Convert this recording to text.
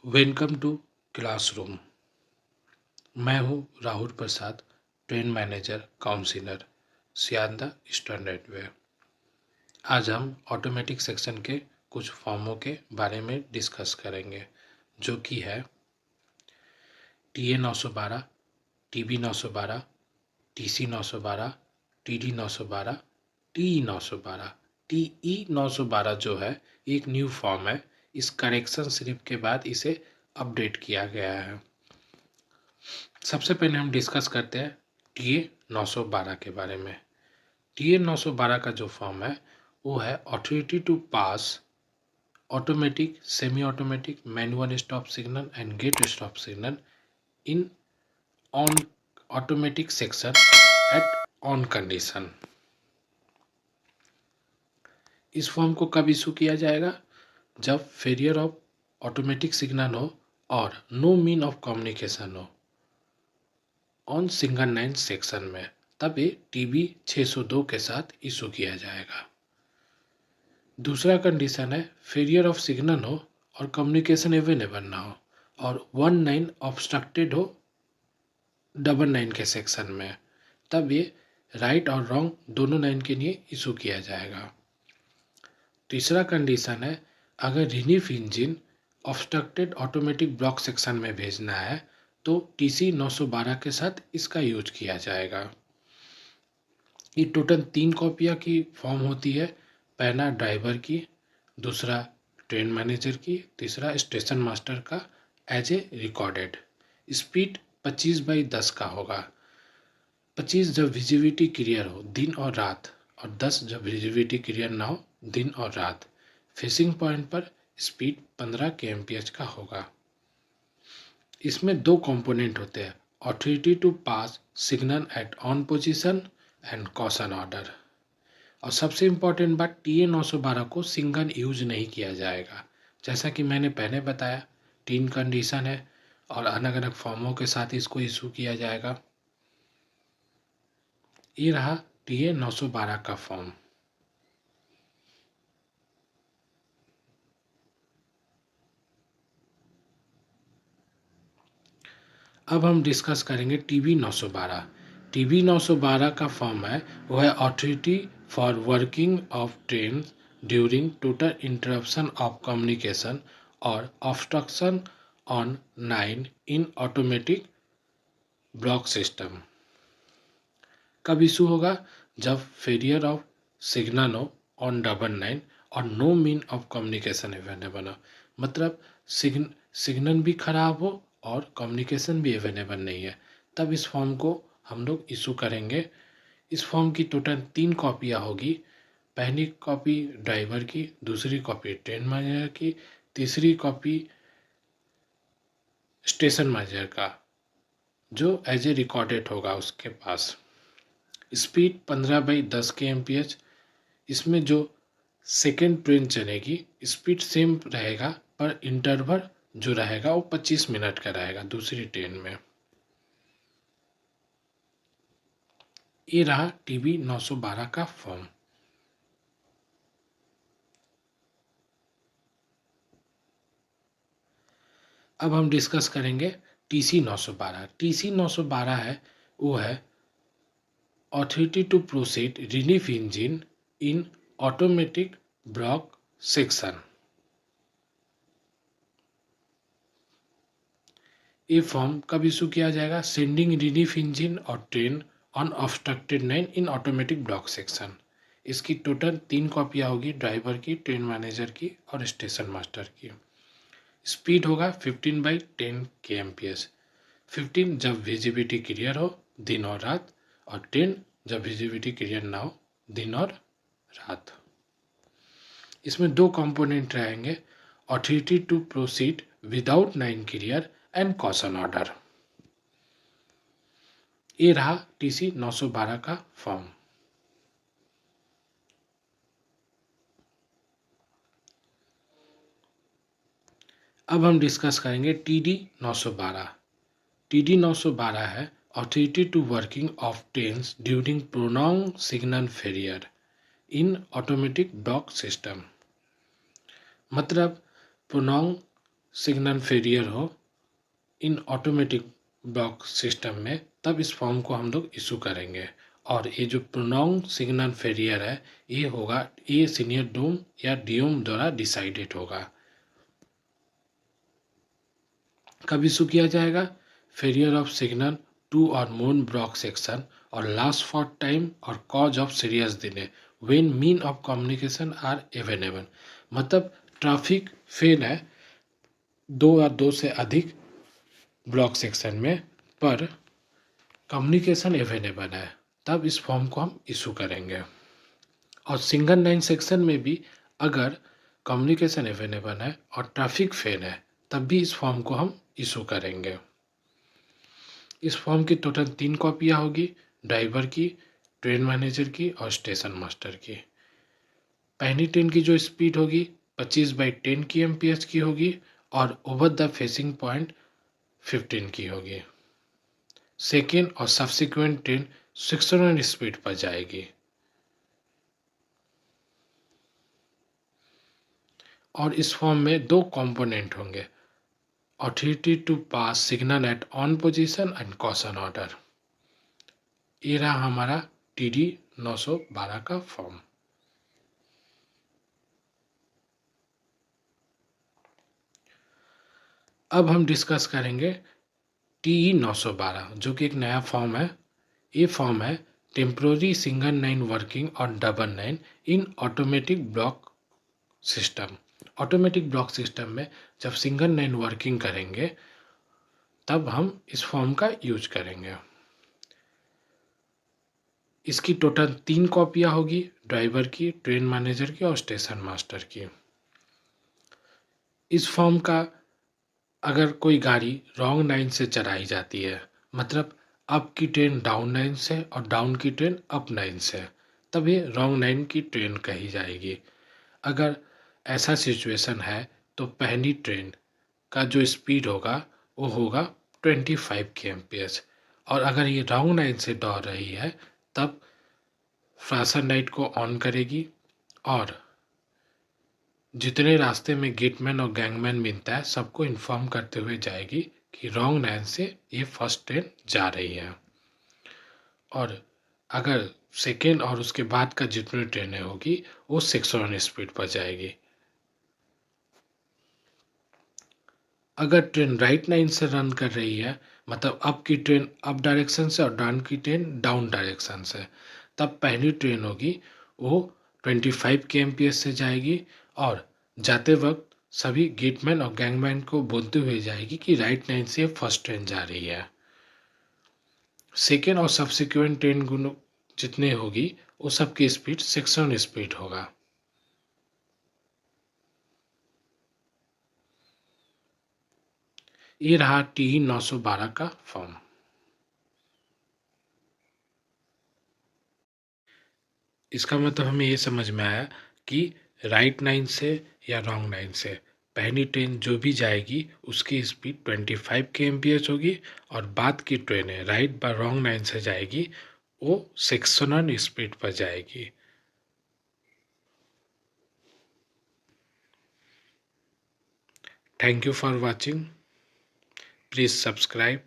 Welcome to classroom. मैं हूं Rahul Prasad, train manager counsellor, Sealdah Eastern Railway. आज हम ऑटोमेटिक सेक्शन के कुछ फॉर्मों के बारे में डिस्कस करेंगे, जो कि है TA 912, TB 912, TC 912, TD 912, TE 912। TE 912 जो है एक न्यू फॉर्म है। इस करेक्शन स्लिप के बाद इसे अपडेट किया गया है। सबसे पहले हम डिस्कस करते हैं TA 912 के बारे में। TA 912 का जो फॉर्म है वो है authority to pass automatic, semi automatic, manual stop signal and gate stop signal in on automatic section at on condition. इस फॉर्म को कब इशू किया जाएगा? जब फेलियर ऑफ ऑटोमेटिक सिग्नल हो और नो मीन ऑफ कम्युनिकेशन हो ऑन सिंगल लाइन सेक्शन में, तब ये TB 602 के साथ इशू किया जाएगा। दूसरा कंडीशन है फेलियर ऑफ सिग्नल हो और कम्युनिकेशन अवेलेबल ना हो और 19 ऑब्स्ट्रक्टेड हो 99 के सेक्शन में, तब ये राइट और रॉन्ग दोनों लाइन के लिए इशू किया जाएगा। तीसरा कंडीशन है अगर relief engine obstructed automatic block section में भेजना है तो TC 912 के साथ इसका यूज किया जाएगा। ये टोटल 3 कॉपियाँ की फॉर्म होती है। पहला ड्राइवर की, दूसरा ट्रेन मैनेजर की, तीसरा स्टेशन मास्टर का एज ए रिकॉर्डेड। स्पीड 25/10 का होगा। 25 जब विजिबिलिटी क्लियर हो दिन और रात, और 10 जब विजिबिलिटी क्लियर ना हो दिन और रात। फेसिंग पॉइंट पर स्पीड 15 kmph का होगा। इसमें 2 कंपोनेंट होते हैं, authority to pass signal at on position and caution order. और सबसे इम्पॉर्टेंट बात, TA 912 को सिंगल यूज नहीं किया जाएगा। जैसा कि मैंने पहले बताया 3 कंडीशन है और अलग अलग फॉर्मों के साथ इसको इशू किया जाएगा। ये रहा TA 912 का फॉर्म। अब हम डिस्कस करेंगे TB 912। TB 912 का फॉर्म है वो है authority for working of train during total interruption of communication और obstruction on 9 in automatic block system. कब इशू होगा? जब फेलियर ऑफ सिग्नल हो ऑन 99 और no mean of communication available हो। मतलब सिग्नल भी खराब हो और कम्युनिकेशन भी अवेलेबल नहीं है, तब इस फॉर्म को हम लोग इशू करेंगे। इस फॉर्म की टोटल 3 कॉपियाँ होगी। पहली कॉपी ड्राइवर की, दूसरी कॉपी ट्रेन मैनेजर की, तीसरी कॉपी स्टेशन मैनेजर का, जो एज ए रिकॉर्डेड होगा उसके पास। Speed 15/10 kmph। इसमें जो सेकेंड ट्रेन चलेगी स्पीड सेम रहेगा, पर इंटरवल जो रहेगा वो 25 मिनट का रहेगा दूसरी ट्रेन में। ये रहा TB 912 का फॉर्म। अब हम डिस्कस करेंगे TC 912। TC 912 है वो है authority to proceed relief engine in automatic block section. ये फॉर्म कब इशू किया जाएगा? सेंडिंग रिलीफ इंजन और train on obstructed line in automatic block section. इसकी टोटल 3 कॉपियाँ होगी, ड्राइवर की, ट्रेन मैनेजर की और स्टेशन मास्टर की। स्पीड होगा 15/10 kmph। 15 जब विजिबिलिटी क्लियर हो दिन और रात, और 10 जब विजिबिलिटी क्लियर ना हो दिन और रात। इसमें 2 कंपोनेंट रहेंगे, authority to proceed without line clear and caution order. ये रहा TC 912 का फॉर्म। अब हम डिस्कस करेंगे TD 912। TD 912 है authority to working of trains during prolong signal failure in automatic block system. मतलब प्रोलॉन्ग सिग्नल फेलियर हो इन ऑटोमेटिक ब्लॉक सिस्टम में, तब इस फॉर्म को हम लोग इशू करेंगे। और ये जो प्रोनाउंस सिग्नल फेलियर है ये होगा, ये सीनियर डोम या डीओम द्वारा डिसाइडेड होगा। कब इशू किया जाएगा? फेलियर ऑफ सिग्नल टू और मोर ब्लॉक सेक्शन और लास्ट फॉर टाइम और cause of serious delay when mean of communication are available. मतलब ट्रैफिक फेल है दो या दो से अधिक ब्लॉक सेक्शन में, पर कम्युनिकेशन अवेलेबल है, तब इस फॉर्म को हम इशू करेंगे। और सिंगल लाइन सेक्शन में भी अगर कम्युनिकेशन अवेलेबल है और ट्रैफिक फेल है, तब भी इस फॉर्म को हम इशू करेंगे। इस फॉर्म की टोटल 3 कॉपियाँ होगी, ड्राइवर की, ट्रेन मैनेजर की और स्टेशन मास्टर की। पहली ट्रेन की जो स्पीड होगी 25/10 kmph की होगी और ओवर द फेसिंग पॉइंट 15 की होगी। सेकेंड और सब्सिक्वेंट ट्रेन 600 स्पीड पर जाएगी। और इस फॉर्म में 2 कंपोनेंट होंगे, authority to pass signal at on position and caution order. ये रहा हमारा TD 912 का फॉर्म। अब हम डिस्कस करेंगे TE 912 जो कि एक नया फॉर्म है। ये फॉर्म है टेम्प्रोरी सिंगल लाइन वर्किंग और double line in automatic block system. Automatic block system में जब सिंगल लाइन वर्किंग करेंगे तब हम इस फॉर्म का यूज करेंगे। इसकी टोटल 3 कॉपियाँ होगी, ड्राइवर की, ट्रेन मैनेजर की और स्टेशन मास्टर की। इस फॉर्म का अगर कोई गाड़ी रॉन्ग लाइन से चलाई जाती है, मतलब अप की ट्रेन डाउन लाइन से और डाउन की ट्रेन अप लाइन से, तब ये रॉन्ग लाइन की ट्रेन कही जाएगी। अगर ऐसा सिचुएशन है तो पहली ट्रेन का जो स्पीड होगा वो होगा 25 kmph। और अगर ये रॉन्ग लाइन से दौड़ रही है तब फ्लाशर लाइट को ऑन करेगी और जितने रास्ते में गेटमैन और गैंगमैन मिलता है सबको इन्फॉर्म करते हुए जाएगी कि रॉन्ग लाइन से ये फर्स्ट ट्रेन जा रही है। और अगर सेकेंड और उसके बाद का जितनी ट्रेनें होगी वो 600 स्पीड पर जाएगी। अगर ट्रेन राइट लाइन से रन कर रही है, मतलब अप की ट्रेन अप डायरेक्शन से और डाउन की ट्रेन डाउन डायरेक्शन से, तब पहली ट्रेन होगी वो 25 kmph से जाएगी और जाते वक्त सभी गेटमैन और गैंगमैन को बोलते हुए जाएगी कि राइट लाइन से फर्स्ट ट्रेन जा रही है। सेकेंड और सब्सिक्वेंट ट्रेन जितने होगी वो सबकी स्पीड 600 स्पीड होगा। ये रहा TE 912 का फॉर्म। इसका मतलब हमें ये समझ में आया कि राइट लाइन से या रॉन्ग लाइन से पहली ट्रेन जो भी जाएगी उसकी स्पीड 25 kmph होगी और बाद की ट्रेनें राइट व रॉन्ग लाइन से जाएगी वो 600 स्पीड पर जाएगी। Thank you for watching. Please subscribe.